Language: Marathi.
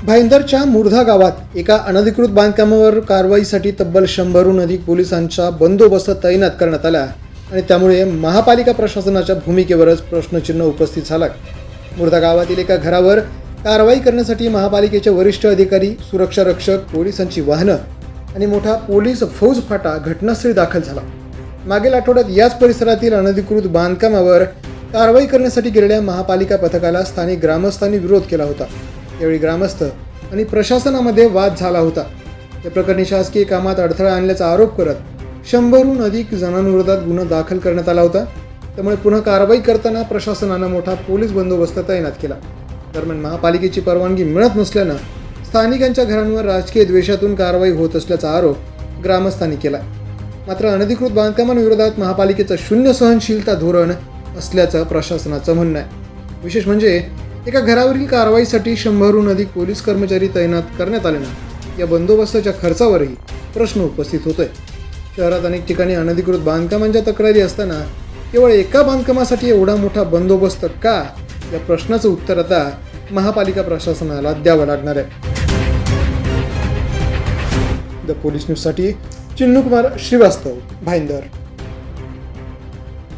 भाईंदरच्या मुर्धा गावात एका अनधिकृत बांधकामावर कारवाईसाठी तब्बल 100हून अधिक पोलिसांचा बंदोबस्त तैनात करण्यात आला आणि त्यामुळे महापालिका प्रशासनाच्या भूमिकेवरच प्रश्नचिन्ह उपस्थित झाला। मुर्धा गावातील एका घरावर कारवाई करण्यासाठी महापालिकेचे वरिष्ठ अधिकारी, सुरक्षा रक्षक, पोलिसांची वाहनं आणि मोठा पोलीस फौज फाटा घटनास्थळी दाखल झाला। मागील आठवड्यात याच परिसरातील अनधिकृत बांधकामावर कारवाई करण्यासाठी गेलेल्या महापालिका पथकाला स्थानिक ग्रामस्थांनी विरोध केला होता। यावेळी ग्रामस्थ आणि प्रशासनामध्ये वाद झाला होता। या प्रकरणी शासकीय कामात अडथळा आणल्याचा आरोप करत 100हून अधिक जणांविरोधात गुन्हा दाखल करण्यात आला होता। त्यामुळे पुन्हा कारवाई करताना प्रशासनानं मोठा पोलीस बंदोबस्त तैनात केला। दरम्यान महापालिकेची परवानगी मिळत नसल्यानं स्थानिकांच्या घरांवर राजकीय द्वेषातून कारवाई होत असल्याचा आरोप ग्रामस्थांनी केला। मात्र अनधिकृत बांधकामांविरोधात महापालिकेचं शून्य सहनशीलता धोरण असल्याचं प्रशासनाचं म्हणणं आहे। विशेष म्हणजे एका घरावरील कारवाईसाठी 100हून अधिक पोलीस कर्मचारी तैनात करण्यात आल्यानं या बंदोबस्ताच्या खर्चावरही प्रश्न उपस्थित होतोय। शहरात अनेक ठिकाणी अनधिकृत बांधकामांच्या तक्रारी असताना केवळ एका बांधकामासाठी एवढा मोठा बंदोबस्त का, या प्रश्नाचं उत्तर आता महापालिका प्रशासनाला द्यावं लागणार आहे। द पोलीस न्यूजसाठी चिन्नू कुमार श्रीवास्तव, भाईंदर।